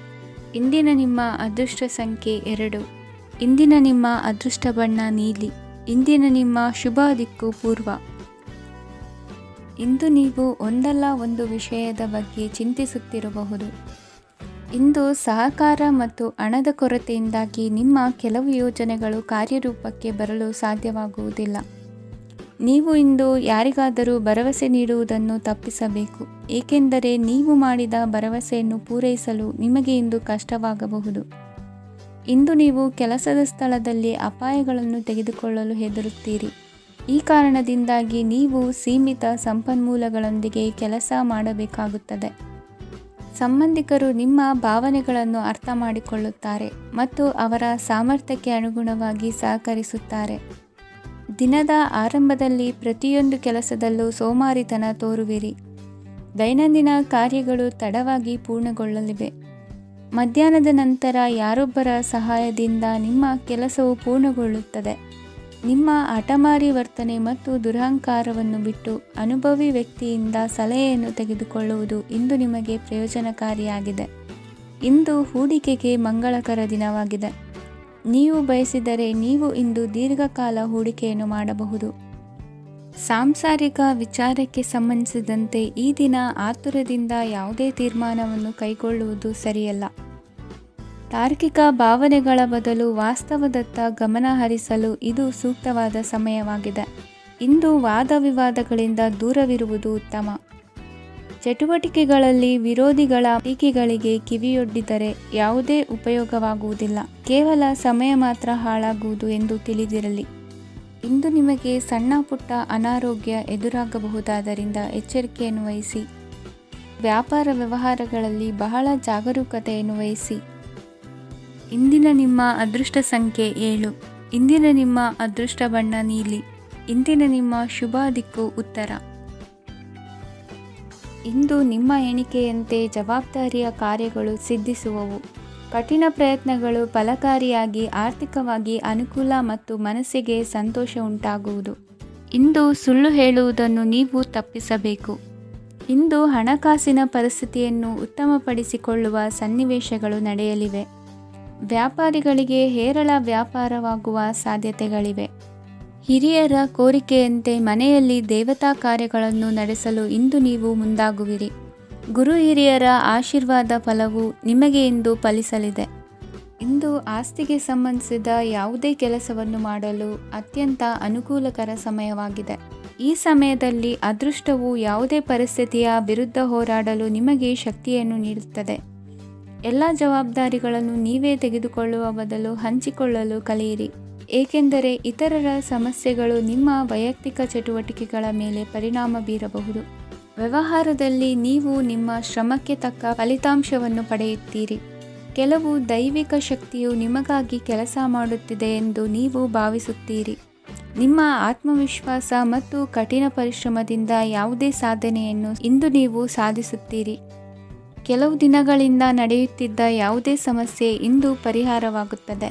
ಇಂದಿನ ನಿಮ್ಮ ಅದೃಷ್ಟ ಸಂಖ್ಯೆ 2. ಇಂದಿನ ನಿಮ್ಮ ಅದೃಷ್ಟ ಬಣ್ಣ ನೀಲಿ. ಇಂದಿನ ನಿಮ್ಮ ಶುಭ ದಿಕ್ಕು ಪೂರ್ವ. ಇಂದು ನೀವು ಒಂದಲ್ಲ ಒಂದು ವಿಷಯದ ಬಗ್ಗೆ ಚಿಂತಿಸುತ್ತಿರಬಹುದು. ಇಂದು ಸಹಕಾರ ಮತ್ತು ಹಣದ ಕೊರತೆಯಿಂದಾಗಿ ನಿಮ್ಮ ಕೆಲವು ಯೋಜನೆಗಳು ಕಾರ್ಯರೂಪಕ್ಕೆ ಬರಲು ಸಾಧ್ಯವಾಗುವುದಿಲ್ಲ. ನೀವು ಇಂದು ಯಾರಿಗಾದರೂ ಭರವಸೆ ನೀಡುವುದನ್ನು ತಪ್ಪಿಸಬೇಕು, ಏಕೆಂದರೆ ನೀವು ಮಾಡಿದ ಭರವಸೆಯನ್ನು ಪೂರೈಸಲು ನಿಮಗೆ ಇಂದು ಕಷ್ಟವಾಗಬಹುದು. ಇಂದು ನೀವು ಕೆಲಸದ ಸ್ಥಳದಲ್ಲಿ ಅಪಾಯಗಳನ್ನು ತೆಗೆದುಕೊಳ್ಳಲು ಹೆದರುತ್ತೀರಿ. ಈ ಕಾರಣದಿಂದಾಗಿ ನೀವು ಸೀಮಿತ ಸಂಪನ್ಮೂಲಗಳೊಂದಿಗೆ ಕೆಲಸ ಮಾಡಬೇಕಾಗುತ್ತದೆ. ಸಂಬಂಧಿಕರು ನಿಮ್ಮ ಭಾವನೆಗಳನ್ನು ಅರ್ಥ ಮಾಡಿಕೊಳ್ಳುತ್ತಾರೆ ಮತ್ತು ಅವರ ಸಾಮರ್ಥ್ಯಕ್ಕೆ ಅನುಗುಣವಾಗಿ ಸಹಕರಿಸುತ್ತಾರೆ. ದಿನದ ಆರಂಭದಲ್ಲಿ ಪ್ರತಿಯೊಂದು ಕೆಲಸದಲ್ಲೂ ಸೋಮಾರಿತನ ತೋರುವಿರಿ. ದೈನಂದಿನ ಕಾರ್ಯಗಳು ತಡವಾಗಿ ಪೂರ್ಣಗೊಳ್ಳಲಿವೆ. ಮಧ್ಯಾಹ್ನದ ನಂತರ ಯಾರೊಬ್ಬರ ಸಹಾಯದಿಂದ ನಿಮ್ಮ ಕೆಲಸವು ಪೂರ್ಣಗೊಳ್ಳುತ್ತದೆ. ನಿಮ್ಮ ಹಠಮಾರಿ ವರ್ತನೆ ಮತ್ತು ದುರಹಂಕಾರವನ್ನು ಬಿಟ್ಟು ಅನುಭವಿ ವ್ಯಕ್ತಿಯಿಂದ ಸಲಹೆಯನ್ನು ತೆಗೆದುಕೊಳ್ಳುವುದು ಇಂದು ನಿಮಗೆ ಪ್ರಯೋಜನಕಾರಿಯಾಗಿದೆ. ಇಂದು ಹೂಡಿಕೆಗೆ ಮಂಗಳಕರ ದಿನವಾಗಿದೆ. ನೀವು ಬಯಸಿದರೆ ನೀವು ಇಂದು ದೀರ್ಘಕಾಲ ಹೂಡಿಕೆಯನ್ನು ಮಾಡಬಹುದು. ಸಾಂಸಾರಿಕ ವಿಚಾರಕ್ಕೆ ಸಂಬಂಧಿಸಿದಂತೆ ಈ ದಿನ ಆತುರದಿಂದ ಯಾವುದೇ ತೀರ್ಮಾನವನ್ನು ಕೈಗೊಳ್ಳುವುದು ಸರಿಯಲ್ಲ. ತಾರ್ಕಿಕ ಭಾವನೆಗಳ ಬದಲು ವಾಸ್ತವದತ್ತ ಗಮನ ಹರಿಸಲು ಇದು ಸೂಕ್ತವಾದ ಸಮಯವಾಗಿದೆ. ಇಂದು ವಾದ ವಿವಾದಗಳಿಂದ ದೂರವಿರುವುದು ಉತ್ತಮ. ಚಟುವಟಿಕೆಗಳಲ್ಲಿ ವಿರೋಧಿಗಳ ಟೀಕೆಗಳಿಗೆ ಕಿವಿಯೊಡ್ಡಿದರೆ ಯಾವುದೇ ಉಪಯೋಗವಾಗುವುದಿಲ್ಲ, ಕೇವಲ ಸಮಯ ಮಾತ್ರ ಹಾಳಾಗುವುದು ಎಂದು ತಿಳಿದಿರಲಿ. ಇಂದು ನಿಮಗೆ ಸಣ್ಣ ಪುಟ್ಟ ಅನಾರೋಗ್ಯ ಎದುರಾಗಬಹುದಾದ್ದರಿಂದ ಎಚ್ಚರಿಕೆಯನ್ನು ವಹಿಸಿ. ವ್ಯಾಪಾರ ವ್ಯವಹಾರಗಳಲ್ಲಿ ಬಹಳ ಜಾಗರೂಕತೆಯನ್ನು ವಹಿಸಿ. ಇಂದಿನ ನಿಮ್ಮ ಅದೃಷ್ಟ ಸಂಖ್ಯೆ 7. ಇಂದಿನ ನಿಮ್ಮ ಅದೃಷ್ಟ ಬಣ್ಣ ನೀಲಿ. ಇಂದಿನ ನಿಮ್ಮ ಶುಭ ದಿಕ್ಕು ಉತ್ತರ. ಇಂದು ನಿಮ್ಮ ಎಣಿಕೆಯಂತೆ ಜವಾಬ್ದಾರಿಯ ಕಾರ್ಯಗಳು ಸಿದ್ಧಿಸುವವು. ಕಠಿಣ ಪ್ರಯತ್ನಗಳು ಫಲಕಾರಿಯಾಗಿ ಆರ್ಥಿಕವಾಗಿ ಅನುಕೂಲ ಮತ್ತು ಮನಸ್ಸಿಗೆ ಸಂತೋಷ ಉಂಟಾಗುವುದು. ಇಂದು ಸುಳ್ಳು ಹೇಳುವುದನ್ನು ನೀವು ತಪ್ಪಿಸಬೇಕು. ಇಂದು ಹಣಕಾಸಿನ ಪರಿಸ್ಥಿತಿಯನ್ನು ಉತ್ತಮಪಡಿಸಿಕೊಳ್ಳುವ ಸನ್ನಿವೇಶಗಳು ನಡೆಯಲಿವೆ. ವ್ಯಾಪಾರಿಗಳಿಗೆ ಹೇರಳ ವ್ಯಾಪಾರವಾಗುವ ಸಾಧ್ಯತೆಗಳಿವೆ. ಹಿರಿಯರ ಕೋರಿಕೆಯಂತೆ ಮನೆಯಲ್ಲಿ ದೇವತಾ ಕಾರ್ಯಗಳನ್ನು ನಡೆಸಲು ಇಂದು ನೀವು ಮುಂದಾಗುವಿರಿ. ಗುರು ಹಿರಿಯರ ಆಶೀರ್ವಾದ ಫಲವು ನಿಮಗೆ ಇಂದು ಫಲಿಸಲಿದೆ. ಇಂದು ಆಸ್ತಿಗೆ ಸಂಬಂಧಿಸಿದ ಯಾವುದೇ ಕೆಲಸವನ್ನು ಮಾಡಲು ಅತ್ಯಂತ ಅನುಕೂಲಕರ ಸಮಯವಾಗಿದೆ. ಈ ಸಮಯದಲ್ಲಿ ಅದೃಷ್ಟವು ಯಾವುದೇ ಪರಿಸ್ಥಿತಿಯ ವಿರುದ್ಧ ಹೋರಾಡಲು ನಿಮಗೆ ಶಕ್ತಿಯನ್ನು ನೀಡುತ್ತದೆ. ಎಲ್ಲ ಜವಾಬ್ದಾರಿಗಳನ್ನು ನೀವೇ ತೆಗೆದುಕೊಳ್ಳುವ ಬದಲು ಹಂಚಿಕೊಳ್ಳಲು ಕಲಿಯಿರಿ, ಏಕೆಂದರೆ ಇತರರ ಸಮಸ್ಯೆಗಳು ನಿಮ್ಮ ವೈಯಕ್ತಿಕ ಚಟುವಟಿಕೆಗಳ ಮೇಲೆ ಪರಿಣಾಮ ಬೀರಬಹುದು. ವ್ಯವಹಾರದಲ್ಲಿ ನೀವು ನಿಮ್ಮ ಶ್ರಮಕ್ಕೆ ತಕ್ಕ ಫಲಿತಾಂಶವನ್ನು ಪಡೆಯುತ್ತೀರಿ. ಕೆಲವು ದೈವಿಕ ಶಕ್ತಿಯು ನಿಮಗಾಗಿ ಕೆಲಸ ಮಾಡುತ್ತಿದೆ ಎಂದು ನೀವು ಭಾವಿಸುತ್ತೀರಿ. ನಿಮ್ಮ ಆತ್ಮವಿಶ್ವಾಸ ಮತ್ತು ಕಠಿಣ ಪರಿಶ್ರಮದಿಂದ ಯಾವುದೇ ಸಾಧನೆಯನ್ನು ಇಂದು ನೀವು ಸಾಧಿಸುತ್ತೀರಿ. ಕೆಲವು ದಿನಗಳಿಂದ ನಡೆಯುತ್ತಿದ್ದ ಯಾವುದೇ ಸಮಸ್ಯೆ ಇಂದು ಪರಿಹಾರವಾಗುತ್ತದೆ.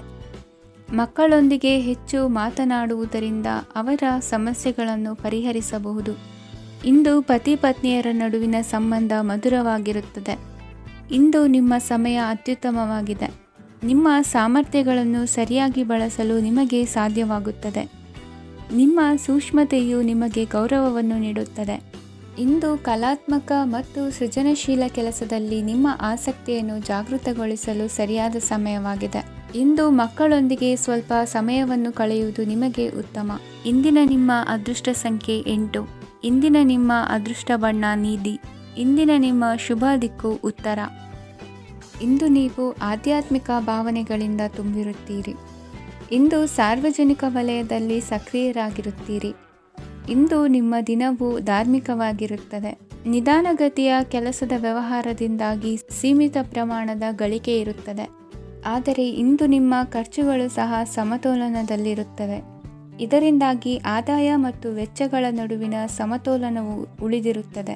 ಮಕ್ಕಳೊಂದಿಗೆ ಹೆಚ್ಚು ಮಾತನಾಡುವುದರಿಂದ ಅವರ ಸಮಸ್ಯೆಗಳನ್ನು ಪರಿಹರಿಸಬಹುದು. ಇಂದು ಪತಿ ಪತ್ನಿಯರ ನಡುವಿನ ಸಂಬಂಧ ಮಧುರವಾಗಿರುತ್ತದೆ. ಇಂದು ನಿಮ್ಮ ಸಮಯ ಅತ್ಯುತ್ತಮವಾಗಿದೆ. ನಿಮ್ಮ ಸಾಮರ್ಥ್ಯಗಳನ್ನು ಸರಿಯಾಗಿ ಬಳಸಲು ನಿಮಗೆ ಸಾಧ್ಯವಾಗುತ್ತದೆ. ನಿಮ್ಮ ಸೂಕ್ಷ್ಮತೆಯು ನಿಮಗೆ ಗೌರವವನ್ನು ನೀಡುತ್ತದೆ. ಇಂದು ಕಲಾತ್ಮಕ ಮತ್ತು ಸೃಜನಶೀಲ ಕೆಲಸದಲ್ಲಿ ನಿಮ್ಮ ಆಸಕ್ತಿಯನ್ನು ಜಾಗೃತಗೊಳಿಸಲು ಸರಿಯಾದ ಸಮಯವಾಗಿದೆ. ಇಂದು ಮಕ್ಕಳೊಂದಿಗೆ ಸ್ವಲ್ಪ ಸಮಯವನ್ನು ಕಳೆಯುವುದು ನಿಮಗೆ ಉತ್ತಮ. ಇಂದಿನ ನಿಮ್ಮ ಅದೃಷ್ಟ ಸಂಖ್ಯೆ 8. ಇಂದಿನ ನಿಮ್ಮ ಅದೃಷ್ಟ ಬಣ್ಣ ನೀಲಿ. ಇಂದಿನ ನಿಮ್ಮ ಶುಭ ದಿಕ್ಕು ಉತ್ತರ. ಇಂದು ನೀವು ಆಧ್ಯಾತ್ಮಿಕ ಭಾವನೆಗಳಿಂದ ತುಂಬಿರುತ್ತೀರಿ. ಇಂದು ಸಾರ್ವಜನಿಕ ವಲಯದಲ್ಲಿ ಸಕ್ರಿಯರಾಗಿರುತ್ತೀರಿ. ಇಂದು ನಿಮ್ಮ ದಿನವು ಧಾರ್ಮಿಕವಾಗಿರುತ್ತದೆ. ನಿಧಾನಗತಿಯ ಕೆಲಸದ ವ್ಯವಹಾರದಿಂದಾಗಿ ಸೀಮಿತ ಪ್ರಮಾಣದ ಗಳಿಕೆ ಇರುತ್ತದೆ. ಆದರೆ ಇಂದು ನಿಮ್ಮ ಖರ್ಚುಗಳು ಸಹ ಸಮತೋಲನದಲ್ಲಿರುತ್ತವೆ. ಇದರಿಂದಾಗಿ ಆದಾಯ ಮತ್ತು ವೆಚ್ಚಗಳ ನಡುವಿನ ಸಮತೋಲನವು ಉಳಿದಿರುತ್ತದೆ.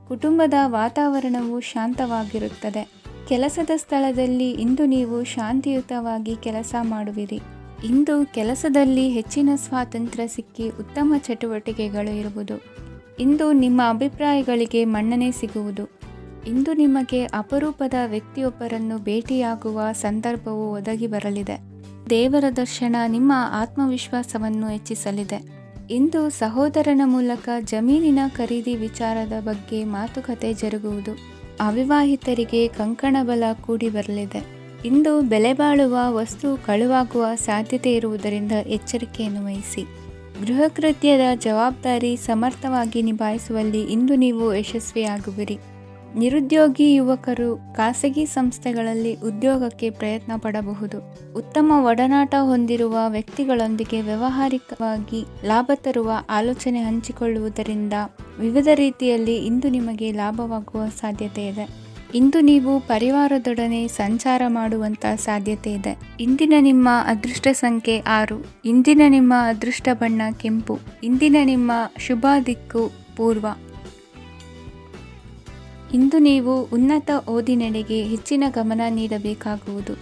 ಕುಟುಂಬದ ವಾತಾವರಣವು ಶಾಂತವಾಗಿರುತ್ತದೆ. ಕೆಲಸದ ಸ್ಥಳದಲ್ಲಿ ಇಂದು ನೀವು ಶಾಂತಿಯುತವಾಗಿ ಕೆಲಸ ಮಾಡುವಿರಿ. ಇಂದು ಕೆಲಸದಲ್ಲಿ ಹೆಚ್ಚಿನ ಸ್ವಾತಂತ್ರ್ಯ ಸಿಕ್ಕಿ ಉತ್ತಮ ಚಟುವಟಿಕೆಗಳು ಇರುವುದು. ಇಂದು ನಿಮ್ಮ ಅಭಿಪ್ರಾಯಗಳಿಗೆ ಮನ್ನಣೆ ಸಿಗುವುದು. ಇಂದು ನಿಮಗೆ ಅಪರೂಪದ ವ್ಯಕ್ತಿಯೊಬ್ಬರನ್ನು ಭೇಟಿಯಾಗುವ ಸಂದರ್ಭವು ಒದಗಿ ಬರಲಿದೆ. ದೇವರ ದರ್ಶನ ನಿಮ್ಮ ಆತ್ಮವಿಶ್ವಾಸವನ್ನು ಹೆಚ್ಚಿಸಲಿದೆ. ಇಂದು ಸಹೋದರನ ಮೂಲಕ ಜಮೀನಿನ ಖರೀದಿ ವಿಚಾರದ ಬಗ್ಗೆ ಮಾತುಕತೆ ಜರುಗುವುದು. ಅವಿವಾಹಿತರಿಗೆ ಕಂಕಣ ಬಲ ಕೂಡಿ ಬರಲಿದೆ. ಇಂದು ಬೆಲೆ ಬಾಳುವ ವಸ್ತು ಕಳುವಾಗುವ ಸಾಧ್ಯತೆ ಇರುವುದರಿಂದ ಎಚ್ಚರಿಕೆಯನ್ನು ವಹಿಸಿ. ಗೃಹ ಕೃತ್ಯದ ಜವಾಬ್ದಾರಿ ಸಮರ್ಥವಾಗಿ ನಿಭಾಯಿಸುವಲ್ಲಿ ಇಂದು ನೀವು ಯಶಸ್ವಿಯಾಗುವಿರಿ. ನಿರುದ್ಯೋಗಿ ಯುವಕರು ಖಾಸಗಿ ಸಂಸ್ಥೆಗಳಲ್ಲಿ ಉದ್ಯೋಗಕ್ಕೆ ಪ್ರಯತ್ನ ಪಡಬಹುದು. ಉತ್ತಮ ಒಡನಾಟ ಹೊಂದಿರುವ ವ್ಯಕ್ತಿಗಳೊಂದಿಗೆ ವ್ಯಾವಹಾರಿಕವಾಗಿ ಲಾಭ ತರುವ ಆಲೋಚನೆ ಹಂಚಿಕೊಳ್ಳುವುದರಿಂದ ವಿವಿಧ ರೀತಿಯಲ್ಲಿ ಇಂದು ನಿಮಗೆ ಲಾಭವಾಗುವ ಸಾಧ್ಯತೆ ಇದೆ. ಇಂದು ನೀವು ಪರಿವಾರದೊಡನೆ ಸಂಚಾರ ಮಾಡುವಂಥ ಸಾಧ್ಯತೆ ಇದೆ. ಇಂದಿನ ನಿಮ್ಮ ಅದೃಷ್ಟ ಸಂಖ್ಯೆ 6. ಇಂದಿನ ನಿಮ್ಮ ಅದೃಷ್ಟ ಬಣ್ಣ ಕೆಂಪು. ಇಂದಿನ ನಿಮ್ಮ ಶುಭ ದಿಕ್ಕು ಪೂರ್ವ. ಇಂದು ನೀವು ಉನ್ನತ ಓದಿನೆಡೆಗೆ ಹೆಚ್ಚಿನ ಗಮನ ನೀಡಬೇಕಾಗುವುದು.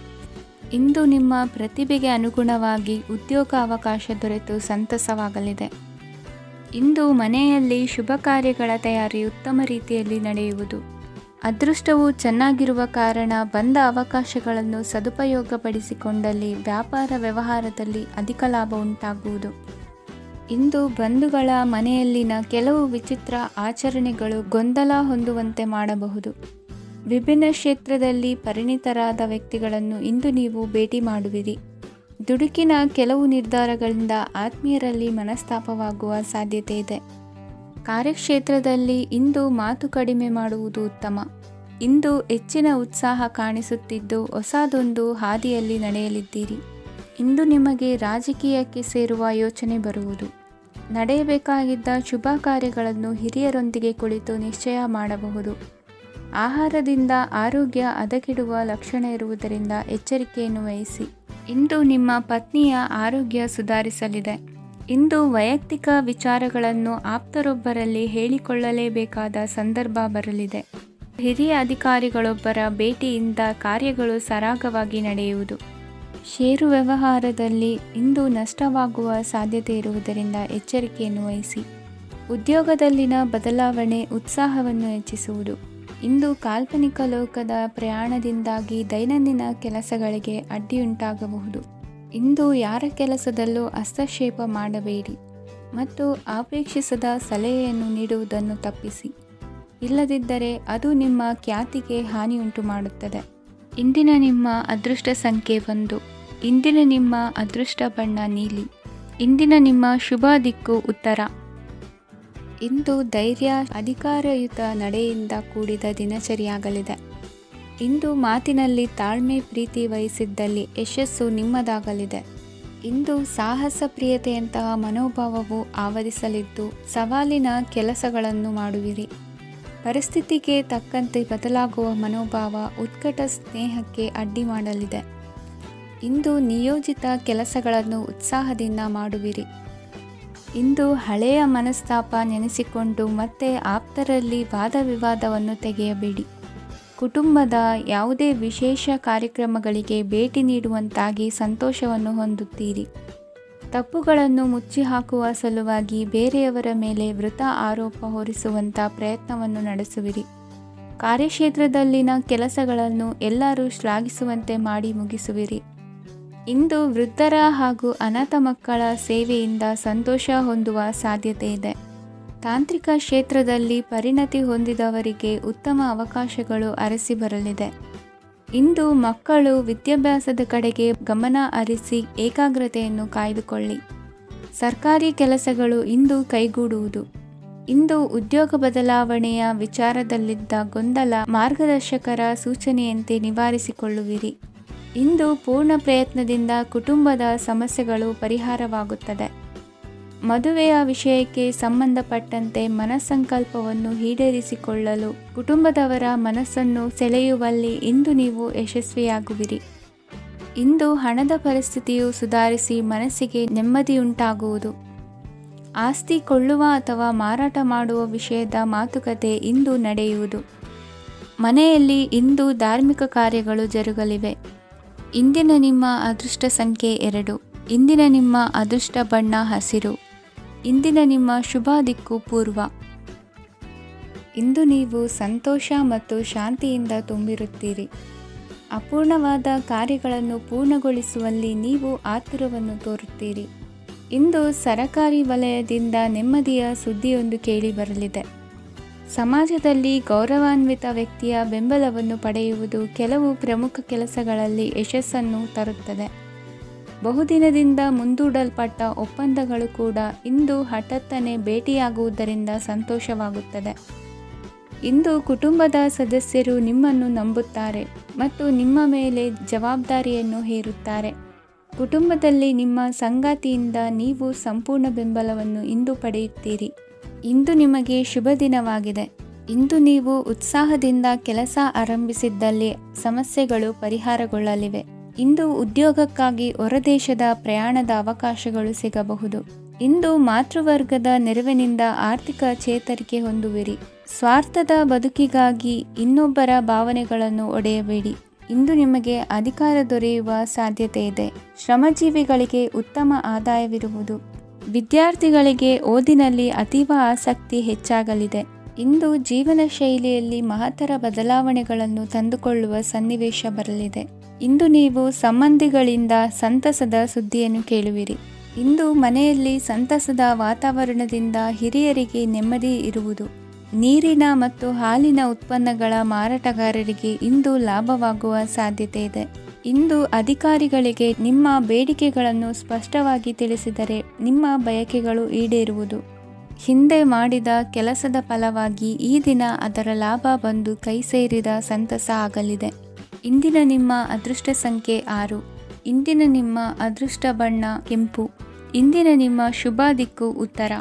ಇಂದು ನಿಮ್ಮ ಪ್ರತಿಭೆಗೆ ಅನುಗುಣವಾಗಿ ಉದ್ಯೋಗಾವಕಾಶ ದೊರೆತು ಸಂತಸವಾಗಲಿದೆ. ಇಂದು ಮನೆಯಲ್ಲಿ ಶುಭ ಕಾರ್ಯಗಳ ತಯಾರಿ ಉತ್ತಮ ರೀತಿಯಲ್ಲಿ ನಡೆಯುವುದು. ಅದೃಷ್ಟವು ಚೆನ್ನಾಗಿರುವ ಕಾರಣ ಬಂದ ಅವಕಾಶಗಳನ್ನು ಸದುಪಯೋಗಪಡಿಸಿಕೊಂಡಲ್ಲಿ ವ್ಯಾಪಾರ ವ್ಯವಹಾರದಲ್ಲಿ ಅಧಿಕ ಲಾಭ ಉಂಟಾಗುವುದು. ಇಂದು ಬಂಧುಗಳ ಮನೆಯಲ್ಲಿನ ಕೆಲವು ವಿಚಿತ್ರ ಆಚರಣೆಗಳು ಗೊಂದಲ ಹೊಂದುವಂತೆ ಮಾಡಬಹುದು. ವಿಭಿನ್ನ ಕ್ಷೇತ್ರದಲ್ಲಿ ಪರಿಣಿತರಾದ ವ್ಯಕ್ತಿಗಳನ್ನು ಇಂದು ನೀವು ಭೇಟಿ ಮಾಡುವಿರಿ. ದುಡುಕಿನ ಕೆಲವು ನಿರ್ಧಾರಗಳಿಂದ ಆತ್ಮೀಯರಲ್ಲಿ ಮನಸ್ತಾಪವಾಗುವ ಸಾಧ್ಯತೆ ಇದೆ. ಕಾರ್ಯಕ್ಷೇತ್ರದಲ್ಲಿ ಇಂದು ಮಾತು ಕಡಿಮೆ ಮಾಡುವುದು ಉತ್ತಮ. ಇಂದು ಹೆಚ್ಚಿನ ಉತ್ಸಾಹ ಕಾಣಿಸುತ್ತಿದ್ದು ಹೊಸದೊಂದು ಹಾದಿಯಲ್ಲಿ ನಡೆಯಲಿದ್ದೀರಿ. ಇಂದು ನಿಮಗೆ ರಾಜಕೀಯಕ್ಕೆ ಸೇರುವ ಯೋಚನೆ ಬರುವುದು. ನಡೆಯಬೇಕಾಗಿದ್ದ ಶುಭ ಕಾರ್ಯಗಳನ್ನು ಹಿರಿಯರೊಂದಿಗೆ ಕುಳಿತು ನಿಶ್ಚಯ ಮಾಡಬಹುದು. ಆಹಾರದಿಂದ ಆರೋಗ್ಯ ಹದಗೆಡುವ ಲಕ್ಷಣ ಇರುವುದರಿಂದ ಎಚ್ಚರಿಕೆಯನ್ನು ವಹಿಸಿ. ಇಂದು ನಿಮ್ಮ ಪತ್ನಿಯ ಆರೋಗ್ಯ ಸುಧಾರಿಸಲಿದೆ. ಇಂದು ವೈಯಕ್ತಿಕ ವಿಚಾರಗಳನ್ನು ಆಪ್ತರೊಬ್ಬರಲ್ಲಿ ಹೇಳಿಕೊಳ್ಳಲೇಬೇಕಾದ ಸಂದರ್ಭ ಬರಲಿದೆ. ಹಿರಿಯ ಅಧಿಕಾರಿಗಳೊಬ್ಬರ ಭೇಟಿಯಿಂದ ಕಾರ್ಯಗಳು ಸರಾಗವಾಗಿ ನಡೆಯುವುದು. ಷೇರು ವ್ಯವಹಾರದಲ್ಲಿ ಇಂದು ನಷ್ಟವಾಗುವ ಸಾಧ್ಯತೆ ಇರುವುದರಿಂದ ಎಚ್ಚರಿಕೆಯನ್ನು ವಹಿಸಿ. ಉದ್ಯೋಗದಲ್ಲಿನ ಬದಲಾವಣೆ ಉತ್ಸಾಹವನ್ನು ಹೆಚ್ಚಿಸುವುದು. ಇಂದು ಕಾಲ್ಪನಿಕ ಲೋಕದ ಪ್ರಯಾಣದಿಂದಾಗಿ ದೈನಂದಿನ ಕೆಲಸಗಳಿಗೆ ಅಡ್ಡಿಯುಂಟಾಗಬಹುದು. ಇಂದು ಯಾರ ಕೆಲಸದಲ್ಲೂ ಹಸ್ತಕ್ಷೇಪ ಮಾಡಬೇಡಿ ಮತ್ತು ಅಪೇಕ್ಷಿಸದ ಸಲಹೆಯನ್ನು ನೀಡುವುದನ್ನು ತಪ್ಪಿಸಿ. ಇಲ್ಲದಿದ್ದರೆ ಅದು ನಿಮ್ಮ ಖ್ಯಾತಿಗೆ ಹಾನಿಯುಂಟು ಮಾಡುತ್ತದೆ. ಇಂದಿನ ನಿಮ್ಮ ಅದೃಷ್ಟ ಸಂಖ್ಯೆ 1. ಇಂದಿನ ನಿಮ್ಮ ಅದೃಷ್ಟ ಬಣ್ಣ ನೀಲಿ. ಇಂದಿನ ನಿಮ್ಮ ಶುಭ ದಿಕ್ಕು ಉತ್ತರ. ಇಂದು ಧೈರ್ಯ, ಅಧಿಕಾರಯುತ ನಡೆಯಿಂದ ಕೂಡಿದ ದಿನಚರಿಯಾಗಲಿದೆ. ಇಂದು ಮಾತಿನಲ್ಲಿ ತಾಳ್ಮೆ, ಪ್ರೀತಿ ವಹಿಸಿದ್ದಲ್ಲಿ ಯಶಸ್ಸು ನಿಮ್ಮದಾಗಲಿದೆ. ಇಂದು ಸಾಹಸ, ಪ್ರಿಯತೆಯಂತಹ ಮನೋಭಾವವು ಆವರಿಸಲಿದ್ದು ಸವಾಲಿನ ಕೆಲಸಗಳನ್ನು ಮಾಡುವಿರಿ. ಪರಿಸ್ಥಿತಿಗೆ ತಕ್ಕಂತೆ ಬದಲಾಗುವ ಮನೋಭಾವ ಉತ್ಕಟ ಸ್ನೇಹಕ್ಕೆ ಅಡ್ಡಿ ಮಾಡಲಿದೆ. ಇಂದು ನಿಯೋಜಿತ ಕೆಲಸಗಳನ್ನು ಉತ್ಸಾಹದಿಂದ ಮಾಡುವಿರಿ. ಇಂದು ಹಳೆಯ ಮನಸ್ತಾಪ ನೆನೆಸಿಕೊಂಡು ಮತ್ತೆ ಆಪ್ತರಲ್ಲಿ ವಾದ ವಿವಾದವನ್ನು ತೆಗೆಯಬೇಡಿ. ಕುಟುಂಬದ ಯಾವುದೇ ವಿಶೇಷ ಕಾರ್ಯಕ್ರಮಗಳಿಗೆ ಭೇಟಿ ನೀಡುವಂತಾಗಿ ಸಂತೋಷವನ್ನು ಹೊಂದುತ್ತೀರಿ. ತಪ್ಪುಗಳನ್ನು ಮುಚ್ಚಿಹಾಕುವ ಸಲುವಾಗಿ ಬೇರೆಯವರ ಮೇಲೆ ವೃಥಾ ಆರೋಪ ಹೊರಿಸುವಂಥ ಪ್ರಯತ್ನವನ್ನು ನಡೆಸುವಿರಿ. ಕಾರ್ಯಕ್ಷೇತ್ರದಲ್ಲಿನ ಕೆಲಸಗಳನ್ನು ಎಲ್ಲರೂ ಶ್ಲಾಘಿಸುವಂತೆ ಮಾಡಿ ಮುಗಿಸುವಿರಿ. ಇಂದು ವೃದ್ಧರ ಹಾಗೂ ಅನಾಥ ಮಕ್ಕಳ ಸೇವೆಯಿಂದ ಸಂತೋಷ ಹೊಂದುವ ಸಾಧ್ಯತೆ ಇದೆ. ತಾಂತ್ರಿಕ ಕ್ಷೇತ್ರದಲ್ಲಿ ಪರಿಣತಿ ಹೊಂದಿದವರಿಗೆ ಉತ್ತಮ ಅವಕಾಶಗಳು ಅರಸಿ ಬರಲಿದೆ. ಇಂದು ಮಕ್ಕಳು ವಿದ್ಯಾಭ್ಯಾಸದ ಕಡೆಗೆ ಗಮನ ಹರಿಸಿ ಏಕಾಗ್ರತೆಯನ್ನು ಕಾಯ್ದುಕೊಳ್ಳಿ. ಸರ್ಕಾರಿ ಕೆಲಸಗಳು ಇಂದು ಕೈಗೂಡುವುದು. ಇಂದು ಉದ್ಯೋಗ ಬದಲಾವಣೆಯ ವಿಚಾರದಲ್ಲಿದ್ದ ಗೊಂದಲ ಮಾರ್ಗದರ್ಶಕರ ಸೂಚನೆಯಂತೆ ನಿವಾರಿಸಿಕೊಳ್ಳುವಿರಿ. ಇಂದು ಪೂರ್ಣ ಪ್ರಯತ್ನದಿಂದ ಕುಟುಂಬದ ಸಮಸ್ಯೆಗಳು ಪರಿಹಾರವಾಗುತ್ತದೆ. ಮದುವೆಯ ವಿಷಯಕ್ಕೆ ಸಂಬಂಧಪಟ್ಟಂತೆ ಮನಸ್ಸಂಕಲ್ಪವನ್ನು ಈಡೇರಿಸಿಕೊಳ್ಳಲು ಕುಟುಂಬದವರ ಮನಸ್ಸನ್ನು ಸೆಳೆಯುವಲ್ಲಿ ಇಂದು ನೀವು ಯಶಸ್ವಿಯಾಗುವಿರಿ. ಇಂದು ಹಣದ ಪರಿಸ್ಥಿತಿಯು ಸುಧಾರಿಸಿ ಮನಸ್ಸಿಗೆ ನೆಮ್ಮದಿಯುಂಟಾಗುವುದು. ಆಸ್ತಿ ಕೊಳ್ಳುವ ಅಥವಾ ಮಾರಾಟ ಮಾಡುವ ವಿಷಯದ ಮಾತುಕತೆ ಇಂದು ನಡೆಯುವುದು. ಮನೆಯಲ್ಲಿ ಇಂದು ಧಾರ್ಮಿಕ ಕಾರ್ಯಗಳು ಜರುಗಲಿವೆ. ಇಂದಿನ ನಿಮ್ಮ ಅದೃಷ್ಟ ಸಂಖ್ಯೆ 2. ಇಂದಿನ ನಿಮ್ಮ ಅದೃಷ್ಟ ಬಣ್ಣ ಹಸಿರು. ಇಂದಿನ ನಿಮ್ಮ ಶುಭ ದಿಕ್ಕು ಪೂರ್ವ. ಇಂದು ನೀವು ಸಂತೋಷ ಮತ್ತು ಶಾಂತಿಯಿಂದ ತುಂಬಿರುತ್ತೀರಿ. ಅಪೂರ್ಣವಾದ ಕಾರ್ಯಗಳನ್ನು ಪೂರ್ಣಗೊಳಿಸುವಲ್ಲಿ ನೀವು ಆತುರವನ್ನು ತೋರುತ್ತೀರಿ. ಇಂದು ಸರಕಾರಿ ವಲಯದಿಂದ ನೆಮ್ಮದಿಯ ಸುದ್ದಿಯೊಂದು ಕೇಳಿಬರಲಿದೆ. ಸಮಾಜದಲ್ಲಿ ಗೌರವಾನ್ವಿತ ವ್ಯಕ್ತಿಯ ಬೆಂಬಲವನ್ನು ಪಡೆಯುವುದು ಕೆಲವು ಪ್ರಮುಖ ಕೆಲಸಗಳಲ್ಲಿ ಯಶಸ್ಸನ್ನು ತರುತ್ತದೆ. ಬಹುದಿನದಿಂದ ಮುಂದೂಡಲ್ಪಟ್ಟ ಒಪ್ಪಂದಗಳು ಕೂಡ ಇಂದು ಹಠಾತ್ತನೆ ಭೇಟಿಯಾಗುವುದರಿಂದ ಸಂತೋಷವಾಗುತ್ತದೆ. ಇಂದು ಕುಟುಂಬದ ಸದಸ್ಯರು ನಿಮ್ಮನ್ನು ನಂಬುತ್ತಾರೆ ಮತ್ತು ನಿಮ್ಮ ಮೇಲೆ ಜವಾಬ್ದಾರಿಯನ್ನು ಹೇರುತ್ತಾರೆ. ಕುಟುಂಬದಲ್ಲಿ ನಿಮ್ಮ ಸಂಗಾತಿಯಿಂದ ನೀವು ಸಂಪೂರ್ಣ ಬೆಂಬಲವನ್ನು ಇಂದು ಪಡೆಯುತ್ತೀರಿ. ಇಂದು ನಿಮಗೆ ಶುಭ ದಿನವಾಗಿದೆ. ಇಂದು ನೀವು ಉತ್ಸಾಹದಿಂದ ಕೆಲಸ ಆರಂಭಿಸಿದ್ದಲ್ಲಿ ಸಮಸ್ಯೆಗಳು ಪರಿಹಾರಗೊಳ್ಳಲಿವೆ. ಇಂದು ಉದ್ಯೋಗಕ್ಕಾಗಿ ಹೊರದೇಶದ ಪ್ರಯಾಣದ ಅವಕಾಶಗಳು ಸಿಗಬಹುದು. ಇಂದು ಮಾತೃವರ್ಗದ ನೆರವಿನಿಂದ ಆರ್ಥಿಕ ಚೇತರಿಕೆ ಹೊಂದುವಿರಿ. ಸ್ವಾರ್ಥದ ಬದುಕಿಗಾಗಿ ಇನ್ನೊಬ್ಬರ ಭಾವನೆಗಳನ್ನು ಒಡೆಯಬೇಡಿ. ಇಂದು ನಿಮಗೆ ಅಧಿಕಾರ ದೊರೆಯುವ ಸಾಧ್ಯತೆ ಇದೆ. ಶ್ರಮಜೀವಿಗಳಿಗೆ ಉತ್ತಮ ಆದಾಯವಿರುವುದು. ವಿದ್ಯಾರ್ಥಿಗಳಿಗೆ ಓದಿನಲ್ಲಿ ಅತೀವ ಆಸಕ್ತಿ ಹೆಚ್ಚಾಗಲಿದೆ. ಇಂದು ಜೀವನ ಶೈಲಿಯಲ್ಲಿ ಮಹತ್ತರ ಬದಲಾವಣೆಗಳನ್ನು ತಂದುಕೊಳ್ಳುವ ಸನ್ನಿವೇಶ ಬರಲಿದೆ. ಇಂದು ನೀವು ಸಂಬಂಧಿಗಳಿಂದ ಸಂತಸದ ಸುದ್ದಿಯನ್ನು ಕೇಳುವಿರಿ. ಇಂದು ಮನೆಯಲ್ಲಿ ಸಂತಸದ ವಾತಾವರಣದಿಂದ ಹಿರಿಯರಿಗೆ ನೆಮ್ಮದಿ ಇರುವುದು. ನೀರಿನ ಮತ್ತು ಹಾಲಿನ ಉತ್ಪನ್ನಗಳ ಮಾರಾಟಗಾರರಿಗೆ ಇಂದು ಲಾಭವಾಗುವ ಸಾಧ್ಯತೆ ಇದೆ. ಇಂದು ಅಧಿಕಾರಿಗಳಿಗೆ ನಿಮ್ಮ ಬೇಡಿಕೆಗಳನ್ನು ಸ್ಪಷ್ಟವಾಗಿ ತಿಳಿಸಿದರೆ ನಿಮ್ಮ ಬಯಕೆಗಳು ಈಡೇರುವುದು. ಹಿಂದೆ ಮಾಡಿದ ಕೆಲಸದ ಫಲವಾಗಿ ಈ ದಿನ ಅದರ ಲಾಭ ಬಂದು ಕೈ ಸೇರಿದ ಸಂತಸ ಆಗಲಿದೆ. ಇಂದಿನ ನಿಮ್ಮ ಅದೃಷ್ಟ ಸಂಖ್ಯೆ 6. ಇಂದಿನ ನಿಮ್ಮ ಅದೃಷ್ಟ ಬಣ್ಣ ಕೆಂಪು. ಇಂದಿನ ನಿಮ್ಮ ಶುಭ ದಿಕ್ಕು ಉತ್ತರ.